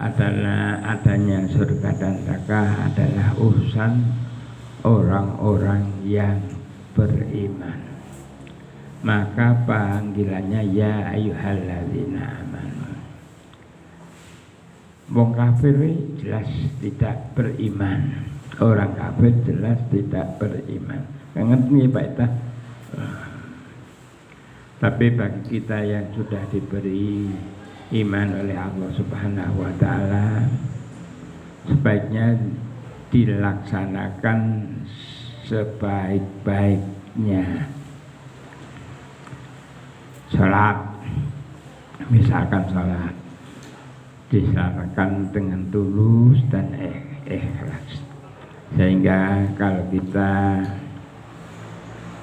adalah adanya surga dan neraka adalah urusan orang-orang yang beriman. Maka panggilannya ya ayyuhalladzina amanu. Wong kafir jelas tidak beriman. Orang kafir jelas tidak beriman. Ngerti Pak Ita? Tapi bagi kita yang sudah diberi iman oleh Allah Subhanahu wa taala, sebaiknya dilaksanakan sebaik-baiknya. Salat, misalkan salat dilaksanakan dengan tulus dan ikhlas, sehingga kalau kita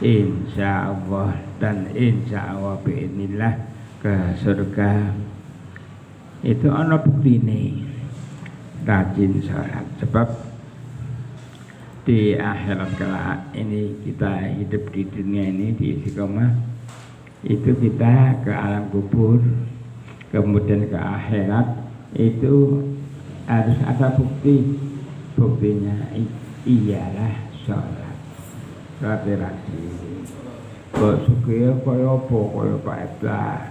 insya Allah dan insya Allah bi'inillah ke surga itu ana buktine rajin salat. Sebab di akhirat kelak ini kita hidup di dunia ini di istiqomah, itu kita ke alam kubur, kemudian ke akhirat, itu harus ada buktinya ialah sholat. Sholat rajin. Kok sugih kaya apa, kaya Pak Eda,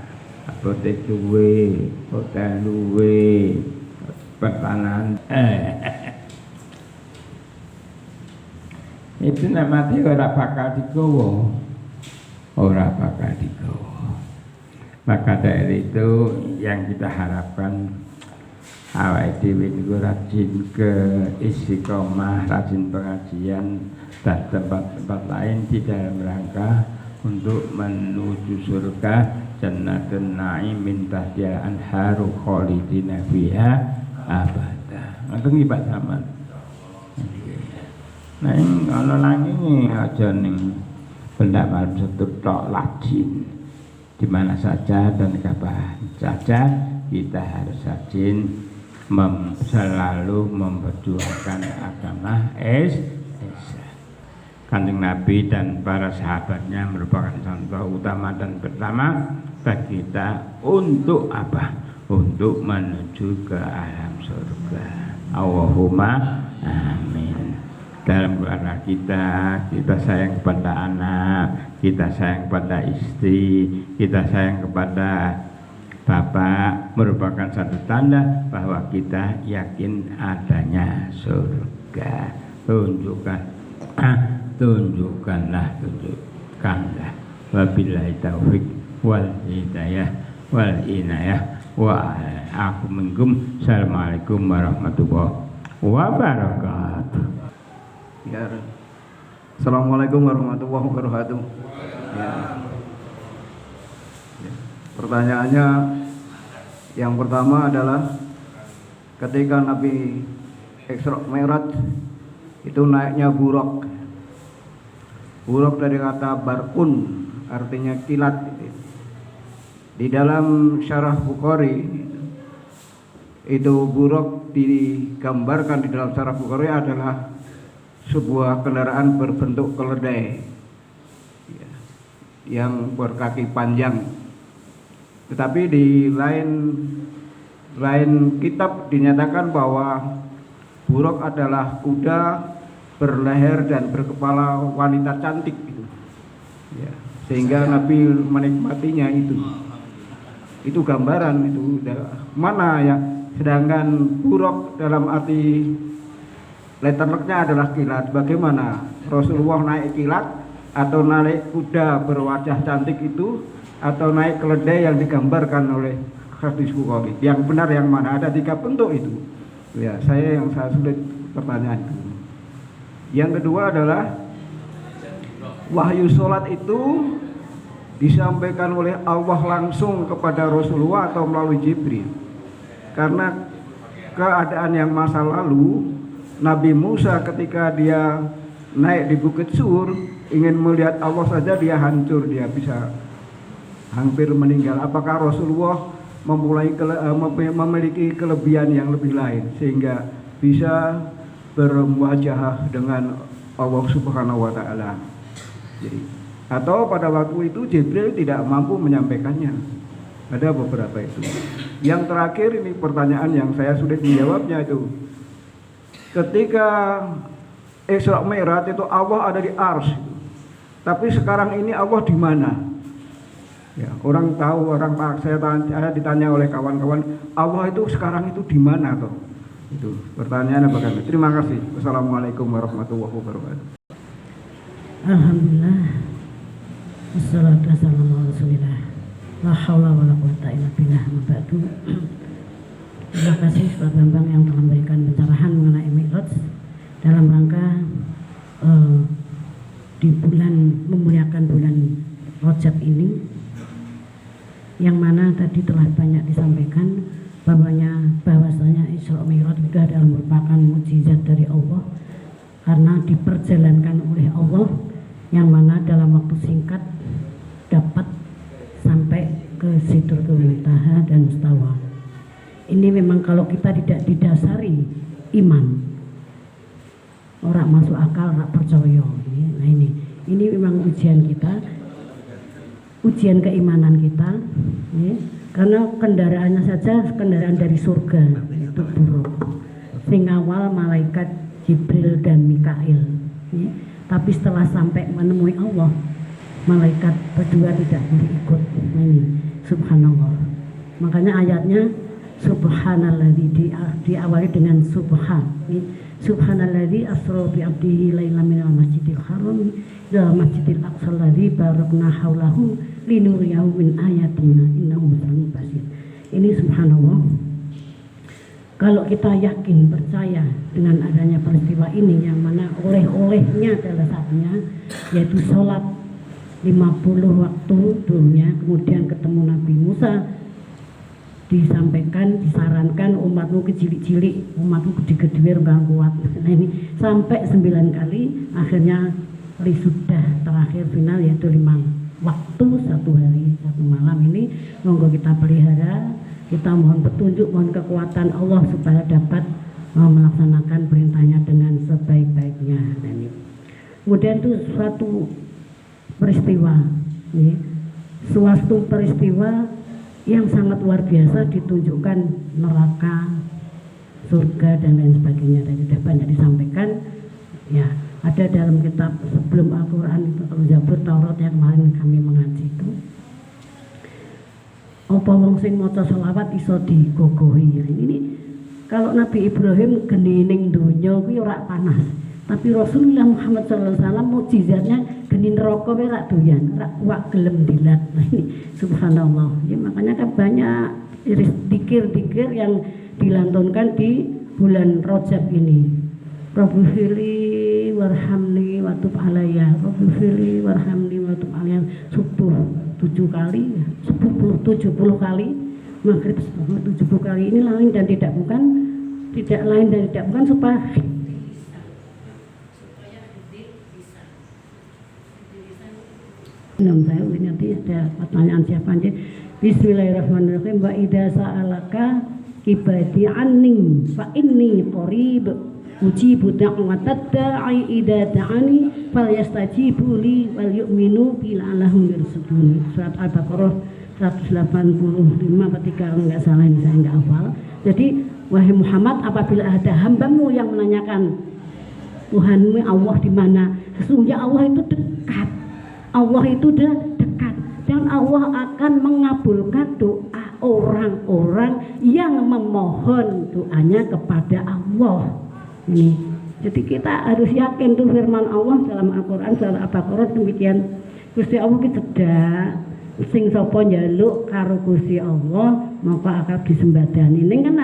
abote duwe, hotel duwe, pertanahan. Itu namanya ora bakal digowo. Orang bakal digawa. Maka dari itu yang kita harapkan awake dhewe niku rajin ke istiqomah, rajin pengajian dan tempat-tempat lain di dalam rangka untuk menuju surga Jannatun Na'imin tahtihal anharu khalidina fiha abada. Ngoten iki Pak Saman. Nah, ana langi aja ning pendapat setutok lajin di mana saja dan kapan saja kita harus rajin selalu memperjuangkan agama Islam. Kanjeng Nabi dan para sahabatnya merupakan contoh utama dan pertama bagi kita untuk apa? Untuk menuju ke alam surga. Allahumma amin. Dalam keluarga kita sayang kepada anak, kita sayang kepada istri, kita sayang kepada bapak, merupakan satu tanda bahwa kita yakin adanya surga. Tunjukkanlah. Wabillahi taufik wal hidayah wal inayah wa aku minkum. Assalamualaikum warahmatullahi wabarakatuh. Ya. Assalamualaikum warahmatullahi wabarakatuh. Ya. Pertanyaannya yang pertama adalah ketika Nabi Isra Mi'raj itu naiknya buraq. Buraq dari kata barqun, artinya kilat. Di dalam syarah Bukhari itu buraq digambarkan di dalam syarah Bukhari adalah sebuah kendaraan berbentuk keledai yang berkaki panjang. Tetapi di lain kitab dinyatakan bahwa buraq adalah kuda berleher dan berkepala wanita cantik gitu. Ya, sehingga Nabi menikmatinya itu. Itu gambaran itu mana ya. Sedangkan buraq dalam arti letterleknya adalah kilat. Bagaimana Rasulullah naik kilat atau naik kuda berwajah cantik itu, atau naik keledai yang digambarkan oleh hadis Bukhari? Yang benar yang mana? Ada 3 bentuk itu. Ya, saya sulit pertanyaan itu. Yang kedua adalah wahyu sholat itu disampaikan oleh Allah langsung kepada Rasulullah atau melalui Jibril. Karena keadaan yang masa lalu, Nabi Musa ketika dia naik di Bukit Sur ingin melihat Allah saja dia hancur, dia bisa hampir meninggal. Apakah Rasulullah memiliki kelebihan yang lebih lain sehingga bisa bermuajahah dengan Allah Subhanahu wa taala? Jadi, atau pada waktu itu Jibril tidak mampu menyampaikannya. Ada beberapa itu. Yang terakhir ini pertanyaan yang saya sudah menjawabnya itu. Ketika Isra Mi'raj itu Allah ada di Arsy. Tapi sekarang ini Allah di mana? Ya, orang tahu, saya ditanya oleh kawan-kawan, Allah itu sekarang itu di mana toh? Itu pertanyaan bagaimana? Terima kasih. Wassalamualaikum warahmatullahi wabarakatuh. Alhamdulillah. Wassalatu wassalamu ala Rasulillah. La haula wala quwata illa billah. Mabadu. Terima kasih Pak Bambang yang telah memberikan pencerahan mengenai Mi'raj dalam rangka di bulan memuliakan bulan Rajab ini, yang mana tadi telah banyak disampaikan bahwasanya Isra Mi'raj itu adalah merupakan mukjizat dari Allah karena diperjalankan oleh Allah, yang mana dalam waktu singkat dapat sampai ke Sidratul Muntaha dan Mustawa. Ini memang kalau kita tidak didasari iman, orang masuk akal, orang percaya. Nah ini memang ujian kita, ujian keimanan kita, ya. Karena kendaraannya saja kendaraan dari surga itu buruk. Sing awal malaikat Jibril dan Mikail, ya. Tapi setelah sampai menemui Allah, malaikat berdua tidak boleh ikut. Nah ini subhanallah. Makanya ayatnya subhanalladzi diawali dengan subhan. Subhanalladzi asra bi 'abdihi lailan minal masjidil haram ila masjidil aqsal ladzi barakna haulahu linuriyahu min ayatina innahu basirun basir. Ini subhanallah. Kalau kita yakin, percaya dengan adanya peristiwa ini, yang mana oleh-olehnya adalah satunya, yaitu sholat 50 waktu dulunya, kemudian ketemu Nabi Musa, disampaikan, disarankan umatmu kecilik-cilik, umatmu gede-gede gak kuat. Nah ini sampai 9 kali, akhirnya sudah terakhir final yaitu 5 waktu 1 hari 1 malam. Ini monggo kita pelihara, kita mohon petunjuk, mohon kekuatan Allah supaya dapat melaksanakan perintahnya dengan sebaik-baiknya. Nah ini kemudian itu suatu peristiwa, ya, suatu peristiwa yang sangat luar biasa, ditunjukkan neraka, surga dan lain sebagainya. Tadi sudah banyak disampaikan, ya, ada dalam kitab sebelum Al-Quran itu, Zabur, Taurat yang kemarin kami mengaji itu. Apa wong sing maca selawat iso digogohi. Ini kalau Nabi Ibrahim genining donya kuwi ora panas, tapi Rasulullah Muhammad SAW mukjizatnya geni neraka kuwi ora doyan, ora kuat gelem dilat. Nah ini subhanallah. Ya, makanya kan banyak dikir-dikir yang dilantunkan di bulan Rajab ini. Rabbighfirli warhamni wa tub alayya, Rabbighfirli warhamni wa tub alayya, subuh 7 kali, 70 kali, maghrib 70 kali. Ini lain dan tidak bukan supaya saya nanti ada pertanyaan siapa aja. Bismillahirrahmanirrahim. Wa idza sa'alaka ibadi anni fa inni qarib ujibu da'watad da'i idza da'ani falyastajibu li wal yu'minu bi la'allahum yarshudun. Surat Al-Baqarah 185 ketika enggak salah, ini saya enggak hafal. Jadi wahai Muhammad, apabila ada hambamu yang menanyakan Tuhanmu Allah di mana, sesungguhnya Allah itu dekat. Allah itu dekat dan Allah akan mengabulkan doa orang-orang yang memohon doanya kepada Allah. Ini, jadi kita harus yakin tuh firman Allah dalam Al-Quran surat Al-Baqarah demikian. Gusti Allah ki cedak, sing sapa njaluk karo Gusti Allah maka akan disembadani. Ini kan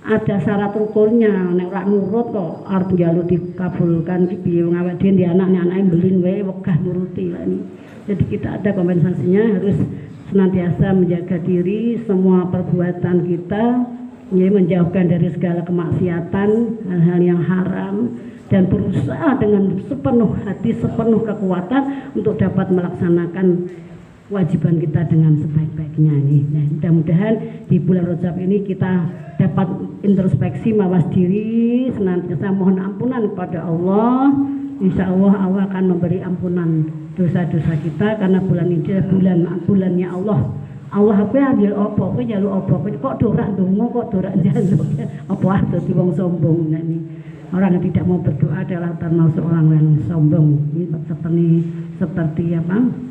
ada syarat rukunnya, nek ora nurut kok arep njaluk dikabulkan ki piye, wong awake dhewe anake mbelin wae wegah nuruti lah ini. Jadi kita ada kompensasinya, harus senantiasa menjaga diri, semua perbuatan kita, ya, menjauhkan dari segala kemaksiatan, hal-hal yang haram, dan berusaha dengan sepenuh hati, sepenuh kekuatan untuk dapat melaksanakan kewajiban kita dengan sebaik-baiknya ini. Nah, mudah-mudahan di bulan Rajab ini kita dapat introspeksi, mawas diri, senantiasa mohon ampunan kepada Allah. Insya Allah Allah akan memberi ampunan dosa-dosa kita, karena bulan ini adalah bulannya Allah Allah kowe ambil apa, kowe njaluk apa, kok dorak ndonga, kok dorak njaluk. Apa ah dadi wong sombong nek orang yang tidak mau berdoa adalah termasuk orang yang sombong. Ini seperti apa?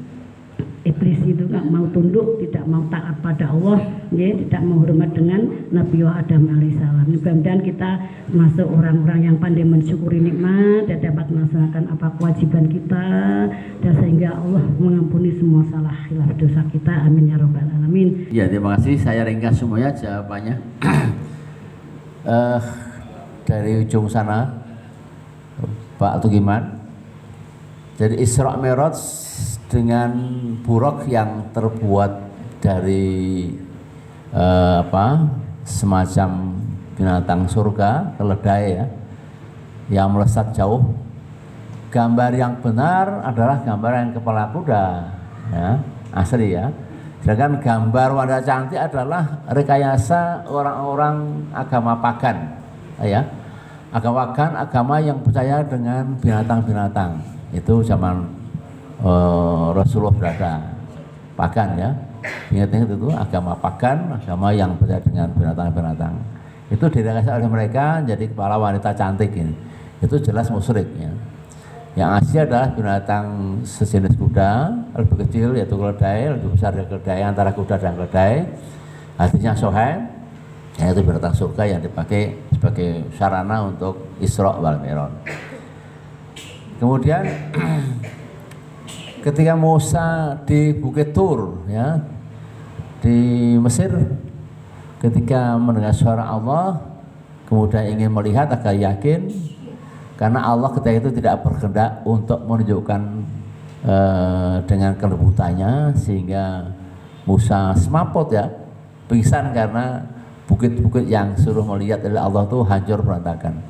Iblis itu nggak mau tunduk, tidak mau taat pada Allah, ya, tidak mau hormat dengan Nabi Adam alaihissalam. Mudah-mudahan kita masuk orang-orang yang pandai mensyukuri nikmat dan dapat melaksanakan apa kewajiban kita, dan sehingga Allah mengampuni semua salah khilaf dosa kita. Amin ya robbal alamin. Ya, terima kasih. Saya ringkas semuanya jawabannya. Dari ujung sana, Pak Tugiman. Jadi Isra Mi'raj dengan buruk yang terbuat dari semacam binatang surga, keledai ya, yang melesat jauh. Gambar yang benar adalah gambar yang kepala kuda, ya, asli ya. Sedangkan gambar wanita cantik adalah rekayasa orang-orang agama pagan, ya. Agama pagan, agama yang percaya dengan binatang-binatang. Itu zaman Rasulullah berada pagan ya. Ingat-ingat itu agama pagan, agama yang percaya dengan binatang-binatang. Itu direkayasa oleh mereka jadi kepala wanita cantik ini. Itu jelas musyrik ya. Yang asli adalah binatang sejenis kuda, lebih kecil yaitu keledai, lebih besar dari keledai, antara kuda dan keledai. Artinya soheh, yaitu binatang surga yang dipakai sebagai sarana untuk Isra wal Mi'raj. Kemudian ketika Musa di Bukit Tur ya, di Mesir, ketika mendengar suara Allah kemudian ingin melihat agar yakin, karena Allah ketika itu tidak berkehendak untuk menunjukkan dengan kelembutannya, sehingga Musa semaput ya, pingsan karena bukit-bukit yang suruh melihat oleh Allah itu hancur berantakan.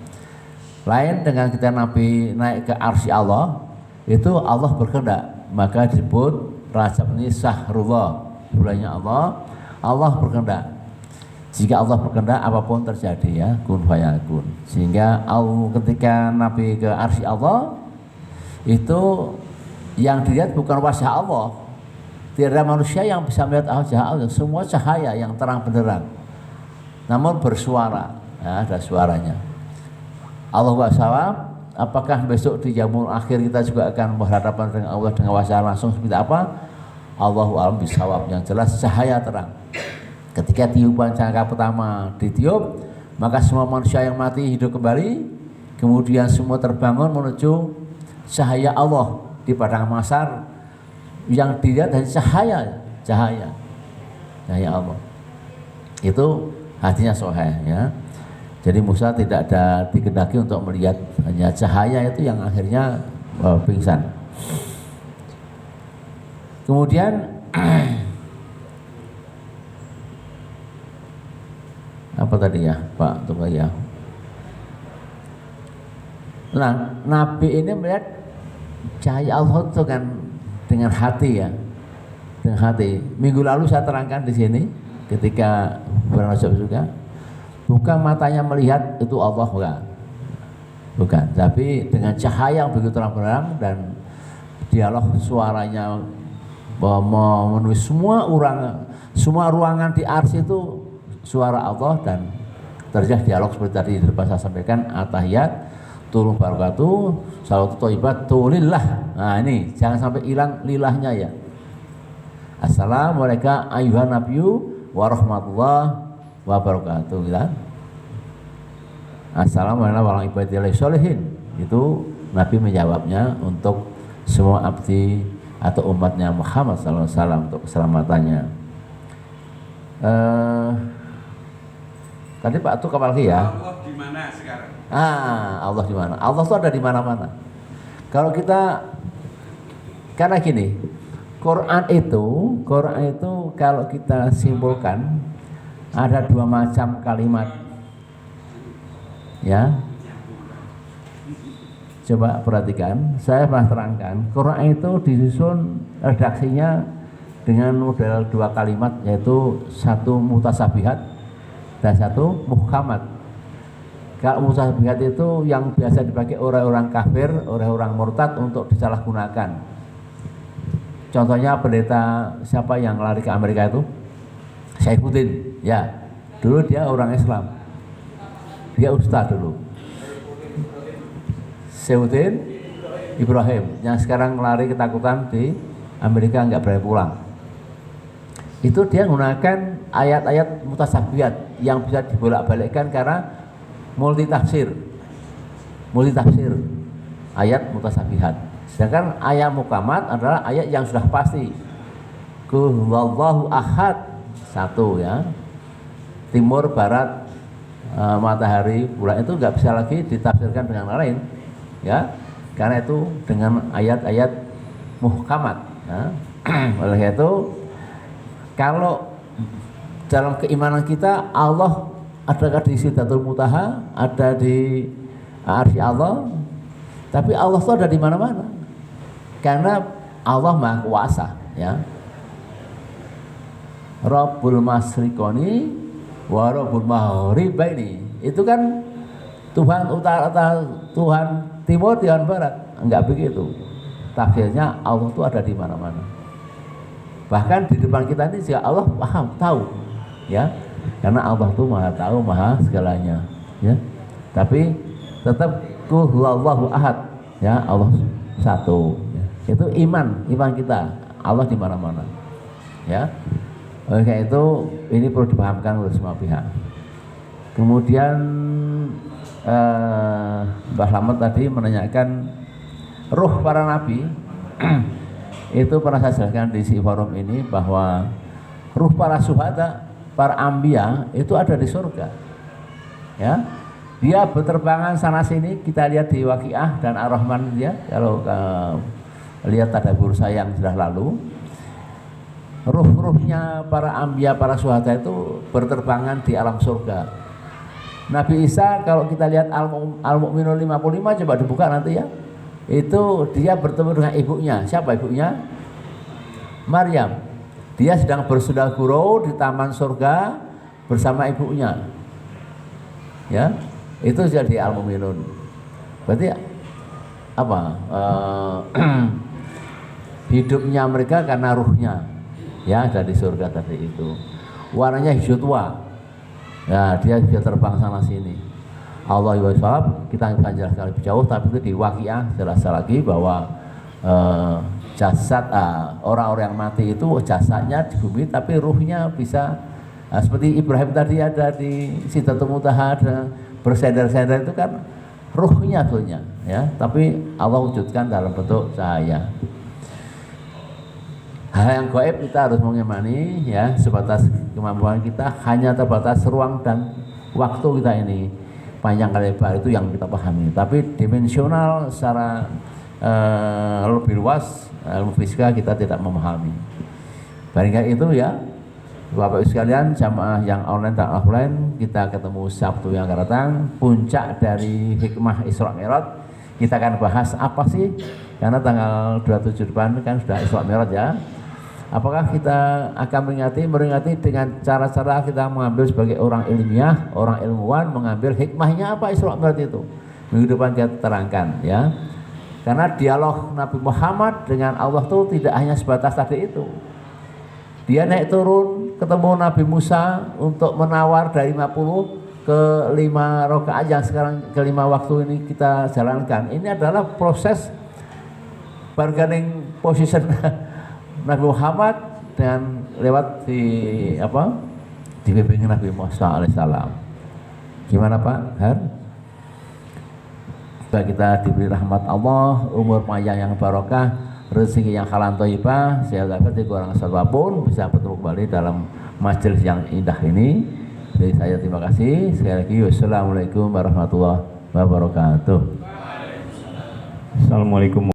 Lain dengan kita Nabi naik ke arsy Allah, itu Allah berkehendak, maka disebut Rajab ini Syahrullah, bulannya Allah. Allah berkehendak. Jika Allah berkehendak apapun terjadi ya, kun fayakun. Sehingga ketika Nabi ke arsy Allah, itu yang dilihat bukan wajah Allah. Tidak ada manusia yang bisa melihat wajah Allah, semua cahaya yang terang benderang. Namun bersuara, ya, ada suaranya. Allah wassalam. Apakah besok di yaumul akhir kita juga akan berhadapan dengan Allah dengan wajah langsung seperti apa? Allahu a'lam bishawab. Yang jelas cahaya terang. Ketika tiupan sangka pertama ditiup, maka semua manusia yang mati hidup kembali. Kemudian semua terbangun menuju cahaya Allah di padang mahsyar. Yang dilihat dari cahaya Allah. Itu hatinya soheh ya. Jadi Musa tidak ada dikehendaki untuk melihat, hanya cahaya itu yang akhirnya pingsan. Kemudian apa tadi ya Pak Tunggu ya? Nah, Nabi ini melihat cahaya Allah itu kan dengan hati ya, dengan hati. Minggu lalu saya terangkan di sini ketika bernajar juga. Bukan matanya melihat itu Allah, bukan. Tapi dengan cahaya yang begitu terang-benderang dan dialog suaranya memenuhi semua ruangan di arsy itu suara Allah, dan terjadi dialog seperti tadi saya sampaikan, at-tahiyat, turun barakatuh, salawatu thayyibat, tulillah. Nah ini jangan sampai hilang lilahnya ya. Assalamualaikum ayuhan nabiyyu warahmatullahi wabarakatuh gitu. Assalamualaikum warahmatullahi wabarakatuh. Itu Nabi menjawabnya untuk semua abdi atau umatnya Muhammad SAW untuk keselamatannya. Tadi Pak Tuk apalagi ya? Allah di mana sekarang? Allah di mana? Allah itu ada di mana-mana. Kalau kita, karena gini, Quran itu kalau kita simpulkan ada dua macam kalimat, ya. Coba perhatikan, saya pernah terangkan, Quran itu disusun redaksinya dengan model dua kalimat, yaitu satu mutasabihat dan satu muhkamat. Kalau mutasabihat itu yang biasa dipakai orang-orang kafir, orang-orang murtad untuk disalahgunakan. Contohnya pendeta siapa yang lari ke Amerika itu? Saifuddin, ya. Dulu dia orang Islam. Dia ustaz dulu. Saifuddin Ibrahim yang sekarang lari ketakutan di Amerika, nggak berani pulang. Itu dia menggunakan ayat-ayat mutasyabihat yang bisa dibolak-balikkan karena multi tafsir ayat mutasyabihat. Sedangkan ayat mukamat adalah ayat yang sudah pasti. Qul huwallahu ahad, satu ya. Timur, barat, matahari, bulan itu nggak bisa lagi ditafsirkan dengan lain, ya. Karena itu dengan ayat-ayat muhkamat. Ya. Oleh itu, kalau dalam keimanan kita Allah ada di Sidratul Muntaha, ada di arsy Allah, tapi Allah itu ada di mana-mana. Karena Allah Maha Kuasa, ya. Rabbul Masyriqoni wa Rabbul Maghribaini. Itu kan Tuhan utara, Tuhan timur, Tuhan barat. Enggak begitu. Tafsirnya Allah itu ada di mana-mana. Bahkan di depan kita ini juga Allah paham, tahu, ya. Karena Allah itu Maha tahu, Maha segalanya, ya. Tapi tetap Qul huwallahu ahad, ya, Allah satu. Ya. Itu iman kita, Allah di mana-mana, ya. Oleh itu ini perlu dipahamkan oleh semua pihak. Kemudian Mbah Slamet tadi menanyakan ruh para nabi. Itu pernah saya jelaskan di forum ini bahwa ruh para syuhada, para anbiya itu ada di surga, ya. Dia berterbangan sana sini, kita lihat di Waqiah dan Ar-Rahman dia. Kalau lihat tadabbur saya yang sudah lalu, ruh-ruhnya para anbiya, para syuhada itu berterbangan di alam surga. Nabi Isa kalau kita lihat Al-Mu'minun 55, coba dibuka nanti ya. Itu dia bertemu dengan ibunya. Siapa ibunya? Maryam. Dia sedang bersudah gurau di taman surga bersama ibunya, ya. Itu jadi Al-Mu'minun. Berarti apa? Hidupnya mereka karena ruhnya, ya, dari surga tadi itu. Warnanya hijau tua, ya, dia bisa terbang sana sini. Allah SWT kita akan jelaskan lebih jauh, tapi itu di Waqiah jelas lagi bahwa jasad orang-orang yang mati itu jasadnya di bumi, tapi ruhnya bisa seperti Ibrahim tadi ada di Sidratul Muntaha, bersender-sender itu kan ruhnya sebetulnya, ya, tapi Allah wujudkan dalam bentuk cahaya. Hal yang gaib kita harus mengimani, ya, sebatas kemampuan kita, hanya terbatas ruang dan waktu kita ini. Panjang kali lebar itu yang kita pahami, tapi dimensional secara lebih luas ilmu fisika kita tidak memahami. Barangkali itu ya Bapak Ibu sekalian, jamaah yang online dan offline, kita ketemu Sabtu yang akan datang. Puncak dari hikmah Isra Mi'raj, kita akan bahas apa sih, karena tanggal 27 depan kan sudah Isra Mi'raj, ya. Apakah kita akan meringati dengan cara-cara kita mengambil sebagai orang ilmiah, orang ilmuwan, mengambil hikmahnya apa Isra Mi'raj itu. Minggu depan kita terangkan, ya. Karena dialog Nabi Muhammad dengan Allah itu tidak hanya sebatas tadi itu. Dia naik turun ketemu Nabi Musa untuk menawar dari 50 ke 5 rakaat yang sekarang ke 5 waktu ini kita jalankan. Ini adalah proses bargaining position Nabi Muhammad dan lewat di bimbing Nabi Musa alaihissalam. Gimana Pak Har? Supaya kita diberi rahmat Allah, umur panjang yang barokah, rezeki yang halal thayyibah, sehat walafiat, kurang apapun, bisa bertemu kembali dalam majelis yang indah ini. Jadi saya terima kasih sekali lagi. Wassalamualaikum warahmatullahi wabarakatuh. Assalamualaikum.